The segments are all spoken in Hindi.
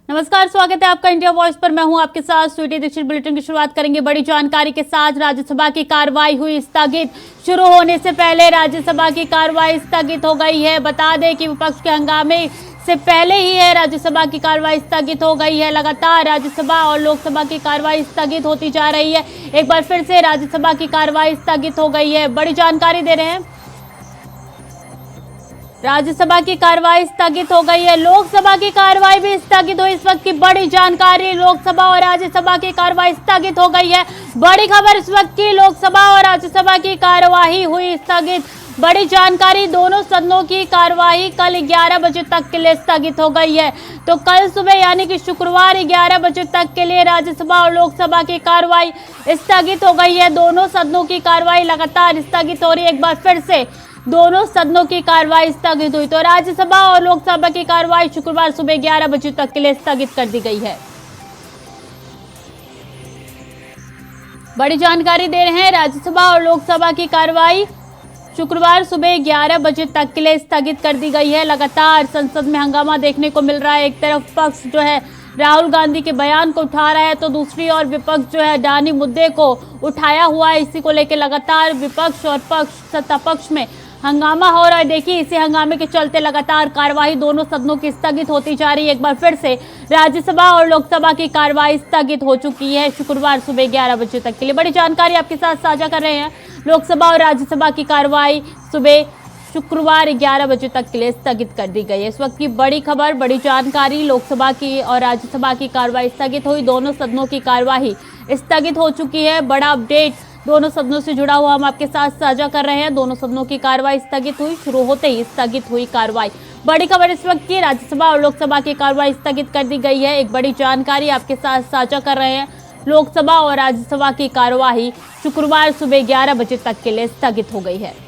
नमस्कार, स्वागत है आपका इंडिया वॉइस पर। मैं हूं आपके साथ स्वीटी दीक्षित। बुलेटिन की शुरुआत करेंगे बड़ी जानकारी के साथ। राज्यसभा की कार्रवाई हुई स्थगित। शुरू होने से पहले राज्यसभा की कार्रवाई स्थगित हो गई है। बता दें कि विपक्ष के हंगामे से पहले ही है राज्यसभा की कार्रवाई स्थगित हो गई है। लगातार राज्यसभा और लोकसभा की कार्रवाई स्थगित होती जा रही है। एक बार फिर से राज्यसभा की कार्रवाई स्थगित हो गई है। बड़ी जानकारी दे रहे हैं, राज्यसभा की कार्रवाई स्थगित हो गई है। लोकसभा की कार्रवाई भी स्थगित हुई। इस वक्त की बड़ी जानकारी, लोकसभा और राज्यसभा की कार्रवाई स्थगित हो गई है। बड़ी खबर इस वक्त की, लोकसभा और राज्यसभा की कार्यवाही हुई स्थगित। बड़ी जानकारी, दोनों सदनों की कार्यवाही कल 11 बजे तक के लिए स्थगित हो गई है। तो कल सुबह यानी कि शुक्रवार 11 बजे तक के लिए राज्यसभा और लोकसभा की कार्रवाई स्थगित हो गई है। दोनों सदनों की कार्रवाई लगातार स्थगित हो रही है। एक बार फिर से दोनों सदनों की कार्रवाई स्थगित हुई। तो राज्यसभा और लोकसभा की कार्रवाई शुक्रवार सुबह 11 बजे तक के लिए स्थगित कर दी गई है। बड़ी जानकारी दे रहे हैं, राज्यसभा और लोकसभा की कार्रवाई शुक्रवार सुबह 11 बजे तक के लिए स्थगित कर दी गई है। लगातार संसद में हंगामा देखने को मिल रहा है। एक तरफ पक्ष जो है राहुल गांधी के बयान को उठा रहा है, तो दूसरी ओर विपक्ष जो है अडानी मुद्दे को उठाया हुआ है। इसी को लेकर लगातार विपक्ष और पक्ष, सत्ता पक्ष में हंगामा हो रहा है। देखिए, इसी हंगामे के चलते लगातार कार्यवाही दोनों सदनों की स्थगित होती जा रही है। एक बार फिर से राज्यसभा और लोकसभा की कार्यवाही स्थगित हो चुकी है शुक्रवार सुबह 11 बजे तक के लिए। बड़ी जानकारी आपके साथ साझा कर रहे हैं। लोकसभा और राज्यसभा की कार्यवाही सुबह शुक्रवार 11 बजे तक के लिए स्थगित कर दी गई है। इस वक्त की बड़ी खबर, बड़ी जानकारी, लोकसभा की और राज्यसभा की कार्यवाही स्थगित हुई। दोनों सदनों की कार्यवाही स्थगित हो चुकी है। बड़ा अपडेट दोनों सदनों से जुड़ा हुआ हम आपके साथ साझा कर रहे हैं। दोनों सदनों की कार्रवाई स्थगित हुई, शुरू होते ही स्थगित हुई कार्रवाई। बड़ी खबर इस वक्त की, राज्यसभा और लोकसभा की कार्रवाई स्थगित कर दी गई है। एक बड़ी जानकारी आपके साथ साझा कर रहे हैं। लोकसभा और राज्यसभा की कार्यवाही शुक्रवार सुबह 11 बजे तक के लिए स्थगित हो गई है।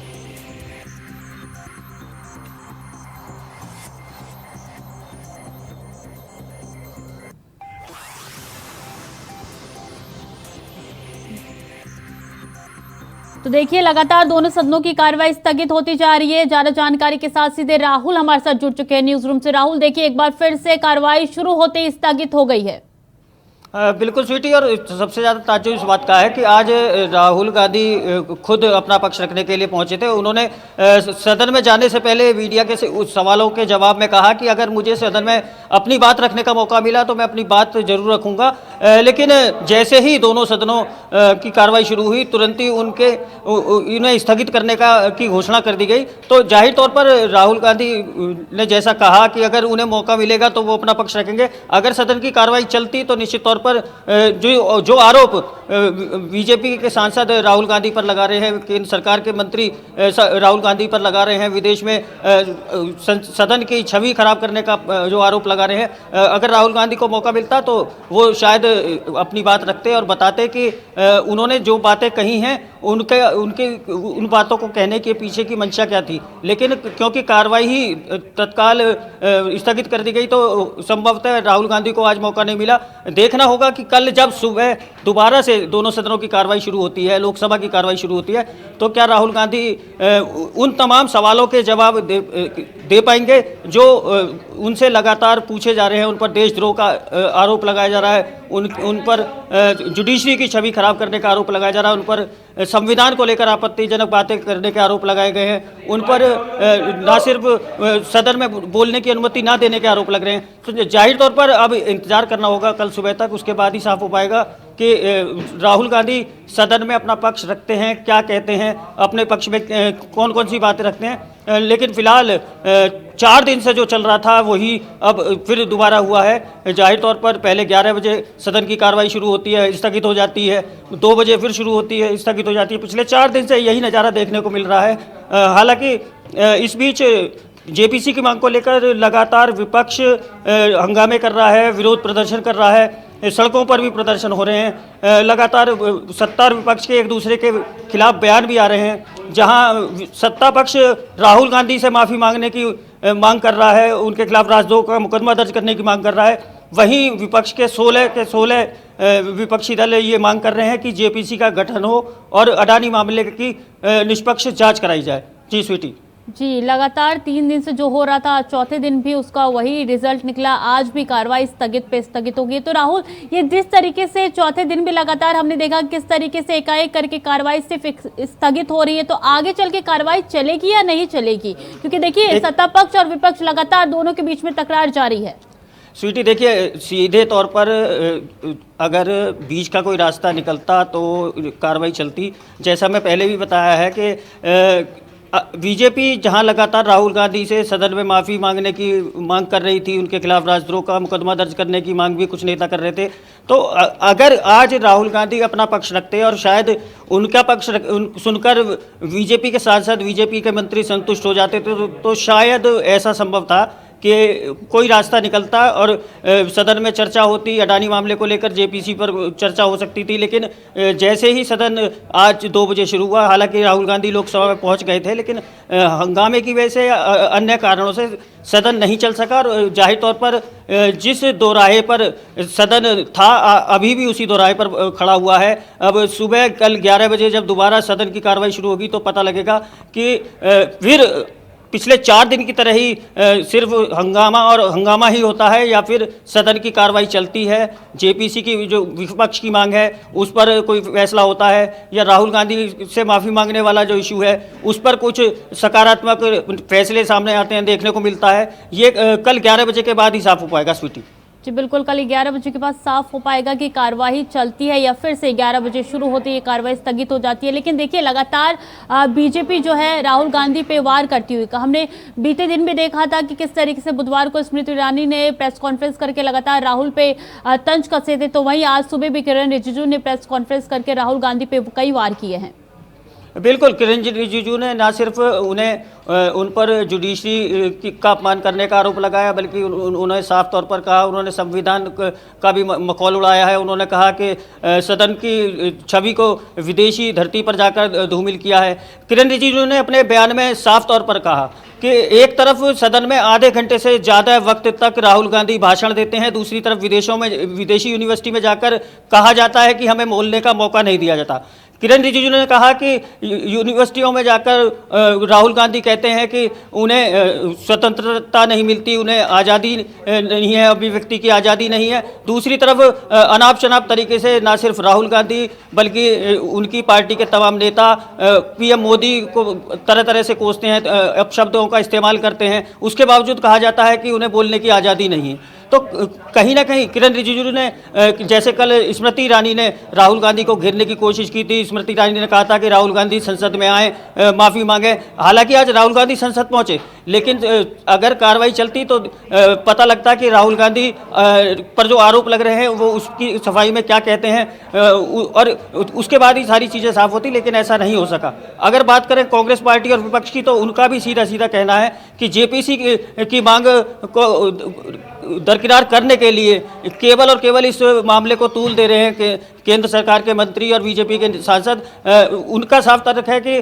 तो देखिए, लगातार दोनों सदनों की कार्रवाई स्थगित होती जा रही है। ज्यादा जानकारी के साथ सीधे राहुल हमारे साथ जुड़ चुके हैं न्यूज रूम से। राहुल, देखिए, एक बार फिर से कार्रवाई शुरू होते ही स्थगित हो गई है। बिल्कुल स्वीटी, और सबसे ज़्यादा ताज्जुब इस बात का है कि आज राहुल गांधी खुद अपना पक्ष रखने के लिए पहुंचे थे। उन्होंने सदन में जाने से पहले मीडिया के उस सवालों के जवाब में कहा कि अगर मुझे सदन में अपनी बात रखने का मौका मिला तो मैं अपनी बात जरूर रखूंगा। लेकिन जैसे ही दोनों सदनों की कार्रवाई शुरू हुई, तुरंत ही उन्हें स्थगित करने की घोषणा कर दी गई। तो जाहिर तौर पर राहुल गांधी ने जैसा कहा कि अगर उन्हें मौका मिलेगा तो वो अपना पक्ष रखेंगे। अगर सदन की कार्रवाई चलती तो निश्चित तौर पर जो आरोप बीजेपी के सांसद राहुल गांधी पर लगा रहे हैं, केंद्र सरकार के मंत्री राहुल गांधी पर लगा रहे हैं, विदेश में सदन की छवि खराब करने का जो आरोप लगा रहे हैं, अगर राहुल गांधी को मौका मिलता तो वो शायद अपनी बात रखते और बताते कि उन्होंने जो बातें कही हैं उन बातों को कहने के पीछे की मंशा क्या थी। लेकिन क्योंकि कार्रवाई ही तत्काल स्थगित कर दी गई तो संभवतः राहुल गांधी को आज मौका नहीं मिला। देखना होगा कि कल जब सुबह दोबारा से दोनों सदनों की कार्रवाई शुरू होती है, लोकसभा की कार्रवाई शुरू होती है, तो क्या राहुल गांधी उन तमाम सवालों के जवाब दे पाएंगे जो उनसे लगातार पूछे जा रहे हैं। उन पर देशद्रोह का आरोप लगाया जा रहा है, उन पर जुडिशरी की छवि खराब करने का आरोप लगाया जा रहा है, उन पर संविधान को लेकर आपत्तिजनक बातें करने के आरोप लगाए गए हैं, उन पर ना सिर्फ सदन में बोलने की अनुमति ना देने के आरोप लग रहे हैं। तो जाहिर तौर पर अब इंतजार करना होगा कल सुबह तक, उसके बाद ही साफ हो पाएगा कि राहुल गांधी सदन में अपना पक्ष रखते हैं, क्या कहते हैं, अपने पक्ष में कौन कौन सी बातें रखते हैं। लेकिन फिलहाल 4 दिन से जो चल रहा था वही अब फिर दोबारा हुआ है। जाहिर तौर पर पहले 11 बजे सदन की कार्रवाई शुरू होती है, स्थगित हो जाती है, 2 बजे फिर शुरू होती है, स्थगित हो जाती है। पिछले 4 दिन से यही नज़ारा देखने को मिल रहा है। हालांकि इस बीच जेपीसी की मांग को लेकर लगातार विपक्ष हंगामे कर रहा है, विरोध प्रदर्शन कर रहा है, सड़कों पर भी प्रदर्शन हो रहे हैं। लगातार सत्ता और विपक्ष के एक दूसरे के खिलाफ बयान भी आ रहे हैं। जहां सत्ता पक्ष राहुल गांधी से माफ़ी मांगने की मांग कर रहा है, उनके खिलाफ राजद्रोह का मुकदमा दर्ज करने की मांग कर रहा है, वहीं विपक्ष के 16 विपक्षी दल ये मांग कर रहे हैं कि जेपीसी का गठन हो और अडानी मामले की निष्पक्ष जांच कराई जाए। जी स्वीटी। जी, लगातार 3 दिन से जो हो रहा था, चौथे दिन भी उसका वही रिजल्ट निकला। आज भी कार्रवाई स्थगित पे स्थगित होगी। तो राहुल, ये जिस तरीके से चौथे दिन भी लगातार हमने देखा किस तरीके से एकाएक करके कार्रवाई सिर्फ स्थगित हो रही है, तो आगे चल के कार्रवाई चलेगी या नहीं चलेगी? क्योंकि देखिए, सत्ता पक्ष और विपक्ष लगातार दोनों के बीच में तकरार जारी है। स्वीटी, देखिए, सीधे तौर पर अगर बीच का कोई रास्ता निकलता तो कार्रवाई चलती। जैसा मैं पहले भी बताया है कि बीजेपी जहां लगातार राहुल गांधी से सदन में माफ़ी मांगने की मांग कर रही थी, उनके खिलाफ राजद्रोह का मुकदमा दर्ज करने की मांग भी कुछ नेता कर रहे थे। तो अगर आज राहुल गांधी अपना पक्ष रखते और शायद उनका पक्ष सुनकर बीजेपी के साथ साथ बीजेपी के मंत्री संतुष्ट हो जाते तो शायद ऐसा संभव था कि कोई रास्ता निकलता और सदन में चर्चा होती, अडानी मामले को लेकर जेपीसी पर चर्चा हो सकती थी। लेकिन जैसे ही सदन आज 2 बजे शुरू हुआ, हालांकि राहुल गांधी लोकसभा में पहुंच गए थे, लेकिन हंगामे की वजह से अन्य कारणों से सदन नहीं चल सका। और जाहिर तौर पर जिस दोराहे पर सदन था अभी भी उसी दोराहे पर खड़ा हुआ है। अब सुबह कल 11 बजे जब दोबारा सदन की कार्रवाई शुरू होगी तो पता लगेगा कि फिर पिछले 4 दिन की तरह ही सिर्फ हंगामा ही होता है या फिर सदन की कार्रवाई चलती है। जेपीसी की जो विपक्ष की मांग है उस पर कोई फैसला होता है, या राहुल गांधी से माफ़ी मांगने वाला जो इशू है उस पर कुछ सकारात्मक फैसले सामने आते हैं, देखने को मिलता है। ये कल 11 बजे के बाद ही साफ हो पाएगा स्वीटी। जी बिल्कुल, कल 11 बजे के बाद साफ हो पाएगा कि कार्रवाई चलती है या फिर से 11 बजे शुरू होती है कार्रवाई स्थगित हो जाती है। लेकिन देखिए, लगातार बीजेपी जो है राहुल गांधी पे वार करती हुई हमने बीते दिन भी देखा था कि किस तरीके से बुधवार को स्मृति ईरानी ने प्रेस कॉन्फ्रेंस करके लगातार राहुल पे तंज कसे थे। तो वहीं आज सुबह भी किरण रिजिजू ने प्रेस कॉन्फ्रेंस करके राहुल गांधी पे कई वार किए हैं। बिल्कुल, किरण रिजिजू ने न सिर्फ उन पर जुडिशरी का अपमान करने का आरोप लगाया, बल्कि उन्होंने साफ तौर पर कहा, उन्होंने संविधान का भी मखौल उड़ाया है। उन्होंने कहा कि सदन की छवि को विदेशी धरती पर जाकर धूमिल किया है। किरण रिजिजू ने अपने बयान में साफ तौर पर कहा कि एक तरफ सदन में आधे घंटे से ज़्यादा वक्त तक राहुल गांधी भाषण देते हैं, दूसरी तरफ विदेशी यूनिवर्सिटी में जाकर कहा जाता है कि हमें बोलने का मौका नहीं दिया जाता। किरण रिजिजू ने कहा कि यूनिवर्सिटियों में जाकर राहुल गांधी कहते हैं कि उन्हें स्वतंत्रता नहीं मिलती, उन्हें आज़ादी नहीं है, अभिव्यक्ति की आज़ादी नहीं है। दूसरी तरफ अनाप शनाप तरीके से न सिर्फ राहुल गांधी बल्कि उनकी पार्टी के तमाम नेता पीएम मोदी को तरह तरह से कोसते हैं, अपशब्दों का इस्तेमाल करते हैं। उसके बावजूद कहा जाता है कि उन्हें बोलने की आज़ादी नहीं है। तो कहीं ना कहीं किरण रिजिजू ने, जैसे कल स्मृति ईरानी ने राहुल गांधी को घेरने की कोशिश की थी, स्मृति ईरानी ने कहा था कि राहुल गांधी संसद में आए, माफ़ी मांगे। हालांकि आज राहुल गांधी संसद पहुंचे, लेकिन अगर कार्रवाई चलती तो पता लगता कि राहुल गांधी पर जो आरोप लग रहे हैं वो उसकी सफाई में क्या कहते हैं, और उसके बाद ही सारी चीज़ें साफ होती। लेकिन ऐसा नहीं हो सका। अगर बात करें कांग्रेस पार्टी और विपक्ष की, तो उनका भी सीधा सीधा कहना है कि जेपीसी की मांग को दरकिनार करने के लिए केवल और केवल इस मामले को तूल दे रहे हैं कि केंद्र सरकार के मंत्री और बीजेपी के सांसद। उनका साफ तर्क है कि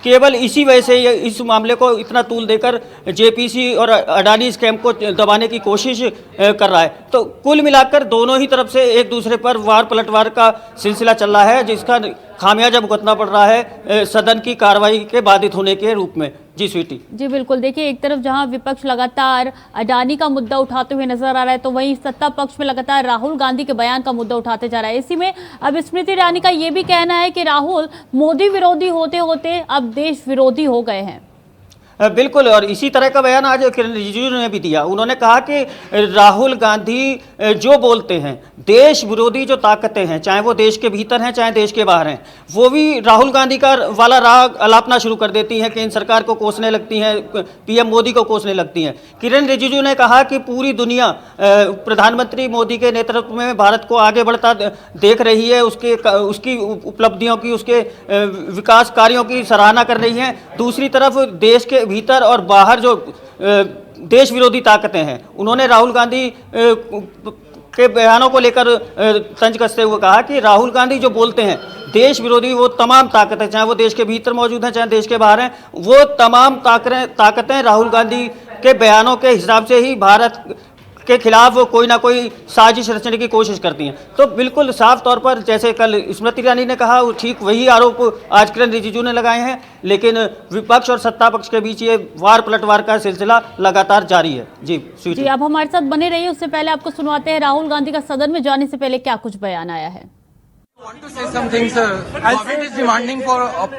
केवल इसी वजह से इस मामले को इतना तूल देकर जेपीसी और अडानी स्कैम को दबाने की कोशिश कर रहा है। तो कुल मिलाकर दोनों ही तरफ से एक दूसरे पर वार पलटवार का सिलसिला चल रहा है, जिसका खामियाजा भुगतना पड़ रहा है सदन की कार्रवाई के बाधित होने के रूप में। जी स्वीटी। जी बिल्कुल, देखिए, एक तरफ जहां विपक्ष लगातार अडानी का मुद्दा उठाते हुए नजर आ रहा है, तो वहीं सत्ता पक्ष में लगातार राहुल गांधी के बयान का मुद्दा उठाते जा रहा है। इसी में अब स्मृति ईरानी का ये भी कहना है कि राहुल मोदी विरोधी होते होते अब देश विरोधी हो गए हैं। बिल्कुल, और इसी तरह का बयान आज किरण रिजिजू ने भी दिया। उन्होंने कहा कि राहुल गांधी जो बोलते हैं, देश विरोधी जो ताकतें हैं, चाहे वो देश के भीतर हैं चाहे देश के बाहर हैं, वो भी राहुल गांधी का वाला राग अलापना शुरू कर देती हैं, केंद्र सरकार को कोसने लगती हैं, पीएम मोदी को कोसने लगती हैं। किरण रिजिजू ने कहा कि पूरी दुनिया प्रधानमंत्री मोदी के नेतृत्व में भारत को आगे बढ़ता देख रही है, उसकी उपलब्धियों की, उसके विकास कार्यों की सराहना कर रही है। दूसरी तरफ देश के भीतर और बाहर जो देश विरोधी ताकतें हैं, उन्होंने राहुल गांधी के बयानों को लेकर तंज कसते हुए कहा कि राहुल गांधी जो बोलते हैं देश विरोधी, वो तमाम ताकतें, चाहे वो देश के भीतर मौजूद हैं चाहे देश के बाहर हैं, वो तमाम ताकतें राहुल गांधी के बयानों के हिसाब से ही भारत के खिलाफ कोई ना कोई साजिश रचने की कोशिश करती हैं। तो बिल्कुल साफ तौर पर जैसे कल स्मृति ईरानी ने कहा, वो ठीक वही आरोप आज किरण रिजिजू ने लगाए हैं, लेकिन विपक्ष और सत्ता पक्ष के बीच ये वार पलटवार का सिलसिला लगातार जारी है। जी स्वीटी। जी, आप हमारे साथ बने रहिए। उससे पहले आपको सुनवाते हैं राहुल गांधी का सदन में जाने से पहले क्या कुछ बयान आया है। Want to say something, sir. Government is demanding for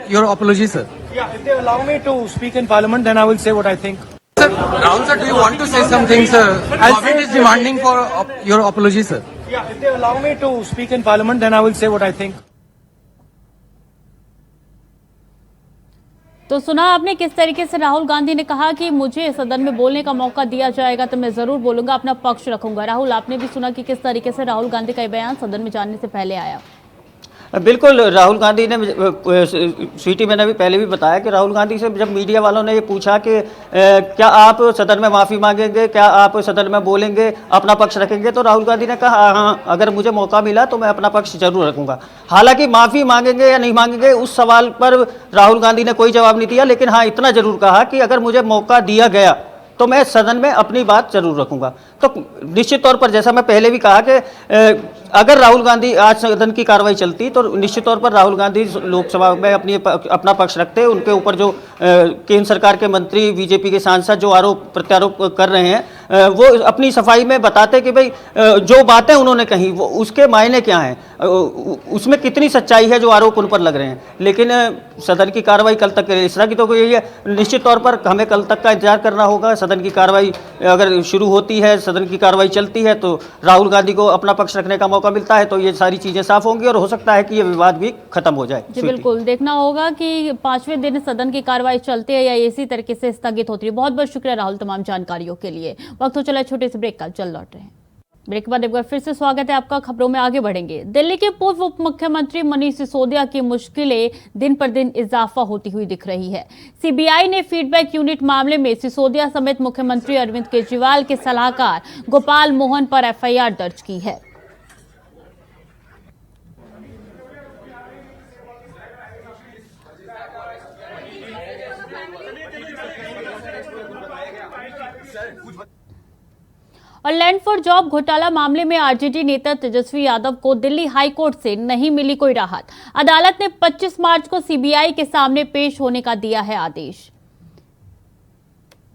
your apology, sir. Yeah, if they allow me to speak in Parliament, then I will say what I think. Sir, Rahul sir, do you want to say something, sir? Government is demanding for your apology, sir. Yeah, if they allow me to speak in Parliament, then I will say what I think. तो सुना आपने किस तरीके से राहुल गांधी ने कहा कि मुझे सदन में बोलने का मौका दिया जाएगा तो मैं जरूर बोलूंगा, अपना पक्ष रखूंगा। राहुल, आपने भी सुना कि किस तरीके से राहुल गांधी का ये बयान सदन में जाने से पहले आया। बिल्कुल, राहुल गांधी ने, स्वीटी मैंने भी पहले भी बताया कि राहुल गांधी से जब मीडिया वालों ने ये पूछा कि क्या आप सदन में माफ़ी मांगेंगे, क्या आप सदन में बोलेंगे, अपना पक्ष रखेंगे, तो राहुल गांधी ने कहा हाँ, अगर मुझे मौका मिला तो मैं अपना पक्ष जरूर रखूंगा। हालांकि माफ़ी मांगेंगे या नहीं मांगेंगे उस सवाल पर राहुल गांधी ने कोई जवाब नहीं दिया, लेकिन हाँ इतना जरूर कहा कि अगर मुझे मौका दिया गया तो मैं सदन में अपनी बात जरूर रखूंगा। तो निश्चित तौर पर जैसा मैं पहले भी कहा कि अगर राहुल गांधी आज सदन की कार्रवाई चलती तो निश्चित तौर पर राहुल गांधी लोकसभा में अपना पक्ष रखते। उनके ऊपर जो केंद्र सरकार के मंत्री, बीजेपी के सांसद जो आरोप प्रत्यारोप कर रहे हैं, वो अपनी सफाई में बताते कि भाई जो बातें उन्होंने कही वो उसके मायने क्या हैं, उसमें कितनी सच्चाई है जो आरोप उन पर लग रहे हैं। लेकिन सदन की कार्रवाई कल तक इस तरह की तो कोई है, निश्चित तौर पर हमें कल तक का इंतजार करना होगा। सदन की कार्रवाई अगर शुरू होती है, सदन की कार्रवाई चलती है तो राहुल गांधी को अपना पक्ष रखने का मौका मिलता है तो ये सारी चीजें साफ होंगी और हो सकता है कि ये विवाद भी खत्म हो जाए। जी बिल्कुल, देखना होगा कि 5वें दिन सदन की कार्रवाई चलती है या इसी तरीके से स्थगित होती है। बहुत बहुत शुक्रिया राहुल तमाम जानकारियों के लिए। वक्त हो चला छोटे से ब्रेक का, जल्द लौट रहे हैं। ब्रेक के बाद एक बार फिर से स्वागत है आपका। खबरों में आगे बढ़ेंगे। दिल्ली के पूर्व उप मुख्यमंत्री मनीष सिसोदिया की मुश्किलें दिन पर दिन इजाफा होती हुई दिख रही है। सीबीआई ने फीडबैक यूनिट मामले में सिसोदिया समेत मुख्यमंत्री अरविंद केजरीवाल के सलाहकार गोपाल मोहन पर एफआईआर दर्ज की है। और लैंड फॉर जॉब घोटाला मामले में आरजेडी नेता तेजस्वी यादव को दिल्ली हाई कोर्ट से नहीं मिली कोई राहत। अदालत ने 25 मार्च को सीबीआई के सामने पेश होने का दिया है आदेश।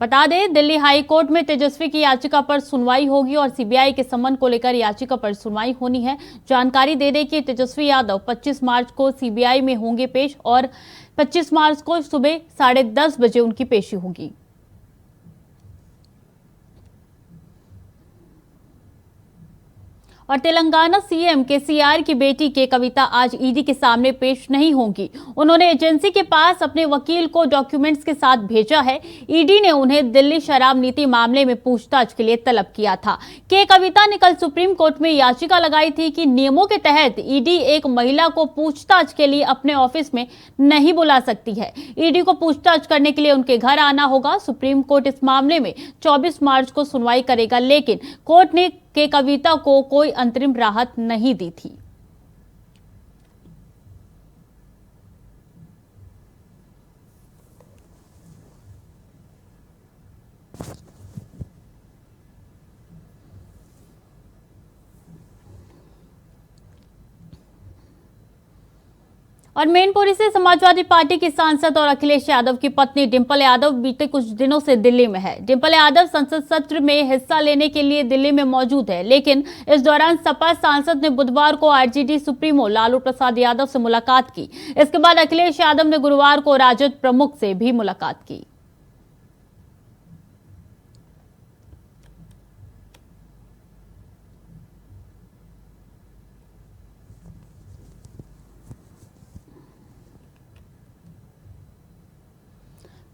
बता दें, दिल्ली हाई कोर्ट में तेजस्वी की याचिका पर सुनवाई होगी और सीबीआई के समन को लेकर याचिका पर सुनवाई होनी है। जानकारी दे दें कि तेजस्वी यादव 25 मार्च को सीबीआई में होंगे पेश और 25 मार्च को सुबह 10:30 बजे उनकी पेशी होगी। और तेलंगाना सीएम केसीआर की बेटी के कविता आज ईडी के सामने पेश नहीं होंगी। उन्होंने एजेंसी के पास अपने वकील को डॉक्यूमेंट्स के साथ भेजा है। ईडी ने उन्हें दिल्ली शराब नीति मामले में पूछताछ के लिए तलब किया था। के कविता ने कल सुप्रीम कोर्ट में याचिका लगाई थी कि नियमों के तहत ईडी एक महिला को पूछताछ के लिए अपने ऑफिस में नहीं बुला सकती है। ईडी को पूछताछ करने के लिए उनके घर आना होगा। सुप्रीम कोर्ट इस मामले में 24 मार्च को सुनवाई करेगा, लेकिन कोर्ट ने के कविता को कोई अंतरिम राहत नहीं दी थी। और मैनपुरी से समाजवादी पार्टी की सांसद और अखिलेश यादव की पत्नी डिंपल यादव बीते कुछ दिनों से दिल्ली में है। डिंपल यादव संसद सत्र में हिस्सा लेने के लिए दिल्ली में मौजूद है, लेकिन इस दौरान सपा सांसद ने बुधवार को आरजेडी सुप्रीमो लालू प्रसाद यादव से मुलाकात की। इसके बाद अखिलेश यादव ने गुरुवार को राजद प्रमुख से भी मुलाकात की।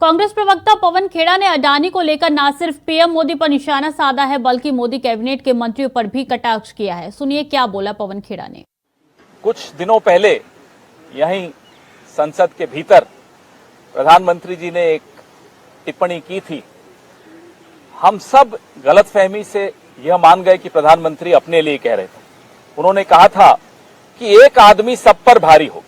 कांग्रेस प्रवक्ता पवन खेड़ा ने अडानी को लेकर न सिर्फ पीएम मोदी पर निशाना साधा है, बल्कि मोदी कैबिनेट के मंत्रियों पर भी कटाक्ष किया है। सुनिए क्या बोला पवन खेड़ा ने। कुछ दिनों पहले यहीं संसद के भीतर प्रधानमंत्री जी ने एक टिप्पणी की थी। हम सब गलतफहमी से यह मान गए कि प्रधानमंत्री अपने लिए कह रहे थे। उन्होंने कहा था कि एक आदमी सब पर भारी होगी।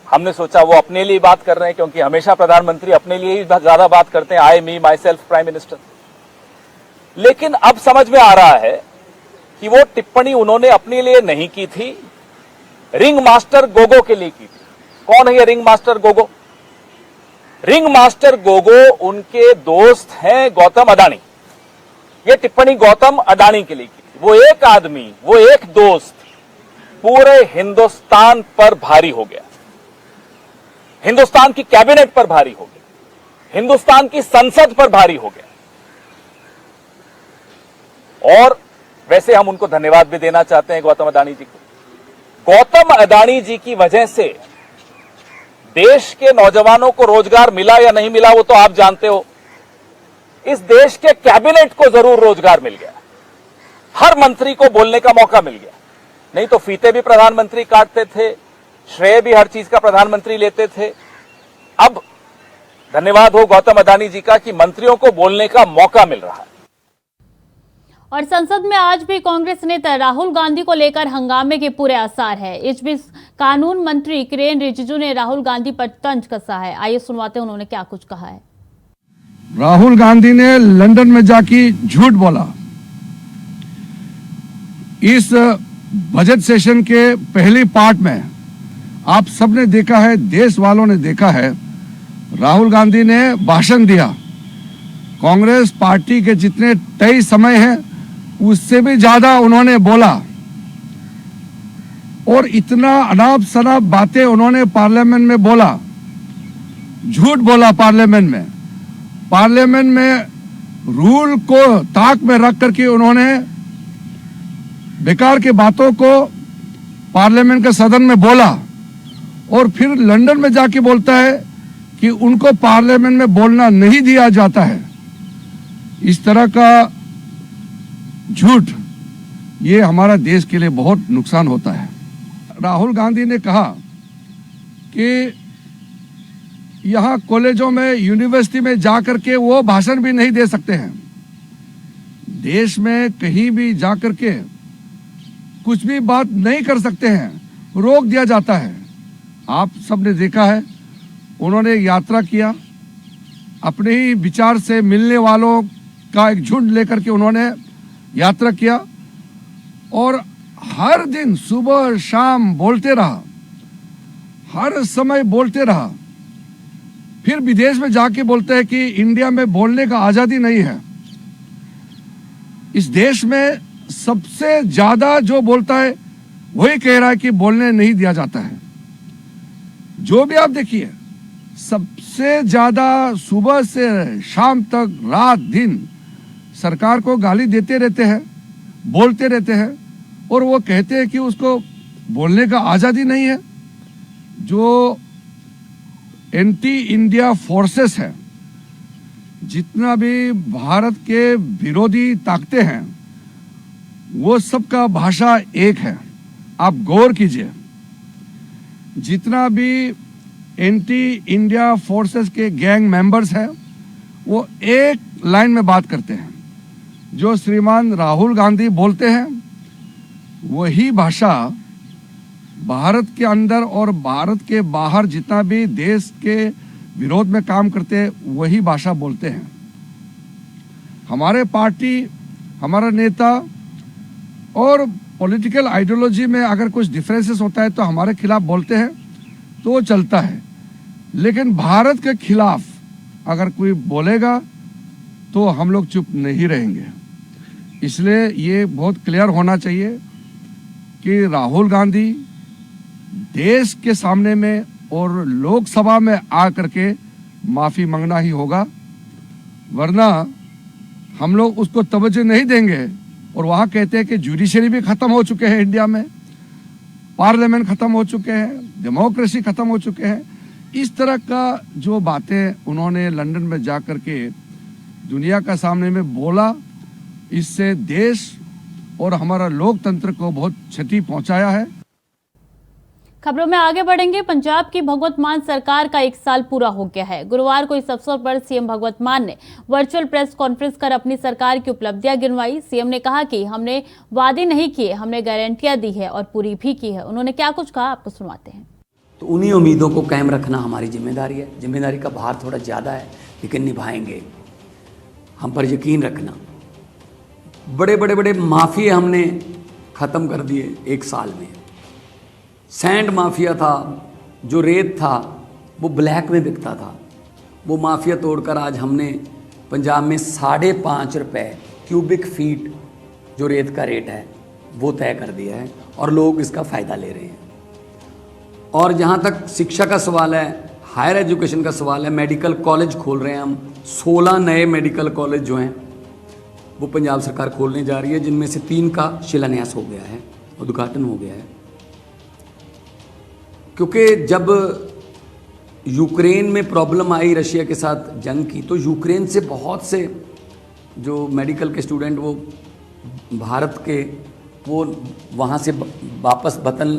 हमने सोचा वो अपने लिए बात कर रहे हैं, क्योंकि हमेशा प्रधानमंत्री अपने लिए ही ज्यादा बात करते हैं। आई, मी, माई सेल्फ, प्राइम मिनिस्टर। लेकिन अब समझ में आ रहा है कि वो टिप्पणी उन्होंने अपने लिए नहीं की थी, रिंग मास्टर गोगो के लिए की थी। कौन है ये ring master Gogo? Ring master Gogo उनके दोस्त हैं गौतम अडानी। ये टिप्पणी गौतम अडानी के लिए की थी। वो एक आदमी, वो एक दोस्त पूरे हिंदुस्तान पर भारी हो गया, हिंदुस्तान की कैबिनेट पर भारी हो गया, हिंदुस्तान की संसद पर भारी हो गया। और वैसे हम उनको धन्यवाद भी देना चाहते हैं गौतम अडानी जी को। गौतम अडानी जी की वजह से देश के नौजवानों को रोजगार मिला या नहीं मिला वो तो आप जानते हो। इस देश के कैबिनेट को जरूर रोजगार मिल गया, हर मंत्री को बोलने का मौका मिल गया। नहीं तो फीते भी प्रधानमंत्री काटते थे, श्रेय भी हर चीज का प्रधानमंत्री लेते थे। अब धन्यवाद हो गौतम अडानी जी का कि मंत्रियों को बोलने का मौका मिल रहा है। और संसद में आज भी कांग्रेस नेता राहुल गांधी को लेकर हंगामे के पूरे आसार है। इस बीच कानून मंत्री किरेन रिजिजू ने राहुल गांधी पर तंज कसा है। आइए सुनवाते हैं उन्होंने क्या कुछ कहा है। राहुल गांधी ने लंदन में जाके झूठ बोला। इस बजट सेशन के पहली पार्ट में आप सबने देखा है, देश वालों ने देखा है, राहुल गांधी ने भाषण दिया। कांग्रेस पार्टी के जितने तय समय हैं उससे भी ज्यादा उन्होंने बोला और इतना अनाप शनाप बातें उन्होंने पार्लियामेंट में बोला, झूठ बोला पार्लियामेंट में। पार्लियामेंट में रूल को ताक में रख करके उन्होंने बेकार की बातों को पार्लियामेंट के सदन में बोला और फिर लंदन में जाके बोलता है कि उनको पार्लियामेंट में बोलना नहीं दिया जाता है। इस तरह का झूठ ये हमारा देश के लिए बहुत नुकसान होता है। राहुल गांधी ने कहा कि यहां कॉलेजों में, यूनिवर्सिटी में जाकर के वो भाषण भी नहीं दे सकते हैं। देश में कहीं भी जाकर के कुछ भी बात नहीं कर सकते हैं, रोक दिया जाता है। आप सबने देखा है, उन्होंने यात्रा किया, अपने ही विचार से मिलने वालों का एक झुंड लेकर के उन्होंने यात्रा किया और हर दिन सुबह शाम बोलते रहा, हर समय बोलते रहा। फिर विदेश में जाके बोलते हैं कि इंडिया में बोलने का आजादी नहीं है। इस देश में सबसे ज्यादा जो बोलता है वही कह रहा है कि बोलने नहीं दिया जाता है। जो भी आप देखिए, सबसे ज्यादा सुबह से शाम तक, रात दिन सरकार को गाली देते रहते हैं, बोलते रहते हैं और वो कहते हैं कि उसको बोलने का आजादी नहीं है। जो एंटी इंडिया फोर्सेस है, जितना भी भारत के विरोधी ताकतें हैं, वो सबका भाषा एक है। आप गौर कीजिए, जितना भी एंटी इंडिया फोर्सेस के गैंग मेंबर्स हैं वो एक लाइन में बात करते हैं। जो श्रीमान राहुल गांधी बोलते हैं वही भाषा भारत के अंदर और भारत के बाहर जितना भी देश के विरोध में काम करते हैं वही भाषा बोलते हैं। हमारे पार्टी, हमारा नेता और पॉलिटिकल आइडियोलॉजी में अगर कुछ डिफरेंसेस होता है तो हमारे खिलाफ बोलते हैं तो वो चलता है, लेकिन भारत के खिलाफ अगर कोई बोलेगा तो हम लोग चुप नहीं रहेंगे। इसलिए ये बहुत क्लियर होना चाहिए कि राहुल गांधी देश के सामने में और लोकसभा में आ करके माफी मांगना ही होगा, वरना हम लोग उसको तवज्जो नहीं देंगे। और वहां कहते हैं कि जुडिशरी भी खत्म हो चुके हैं इंडिया में, पार्लियामेंट खत्म हो चुके हैं, डेमोक्रेसी खत्म हो चुके हैं। इस तरह का जो बातें उन्होंने लंदन में जाकर के दुनिया का सामने में बोला, इससे देश और हमारा लोकतंत्र को बहुत क्षति पहुंचाया है। खबरों में आगे बढ़ेंगे। पंजाब की भगवत मान सरकार का 1 साल पूरा हो गया है। गुरुवार को इस अवसर पर सीएम भगवत मान ने वर्चुअल प्रेस कॉन्फ्रेंस कर अपनी सरकार की उपलब्धियां गिनवाई। सीएम ने कहा कि हमने वादे नहीं किए, हमने गारंटियां दी है और पूरी भी की है। उन्होंने क्या कुछ कहा, आपको सुनवाते हैं। तो उन्हीं उम्मीदों को कायम रखना हमारी जिम्मेदारी है। जिम्मेदारी का भार थोड़ा ज़्यादा है, लेकिन निभाएंगे। हम पर यकीन रखना। बड़े बड़े बड़े माफिया हमने ख़त्म कर दिए 1 साल में। सैंड माफिया था, जो रेत था वो ब्लैक में बिकता था, वो माफिया तोड़कर आज हमने पंजाब में 5.5 रुपये क्यूबिक फीट जो रेत का रेट है वो तय कर दिया है और लोग इसका फ़ायदा ले रहे हैं। और जहाँ तक शिक्षा का सवाल है, हायर एजुकेशन का सवाल है, मेडिकल कॉलेज खोल रहे हैं हम। 16 नए मेडिकल कॉलेज जो हैं वो पंजाब सरकार खोलने जा रही है, जिनमें से 3 का शिलान्यास हो गया है, उद्घाटन हो गया है। क्योंकि जब यूक्रेन में प्रॉब्लम आई रशिया के साथ जंग की, तो यूक्रेन से बहुत से जो मेडिकल के स्टूडेंट वो भारत के वो वहाँ से वापस वतन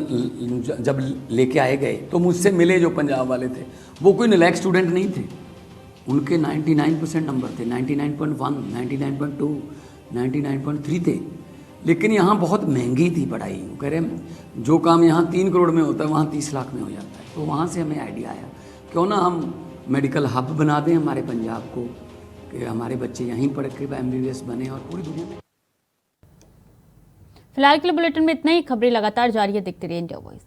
जब लेके आए गए तो मुझसे मिले जो पंजाब वाले थे, वो कोई नालायक स्टूडेंट नहीं थे। उनके 99% नंबर थे, 99.1, 99.2, 99.3 थे। लेकिन यहाँ बहुत महंगी थी पढ़ाई। वो कह रहे जो काम यहाँ 3 करोड़ में होता है वहाँ 30 लाख में हो जाता है। तो वहाँ से हमें आइडिया आया क्यों ना हम मेडिकल हब बना दें हमारे पंजाब को, कि हमारे बच्चे यहीं पढ़ के MBBS बने और पूरी दुनिया में। फिलहाल के लिए बुलेटिन में इतना ही। खबरें लगातार जारी है, देखते रहिए इंडिया वॉइस।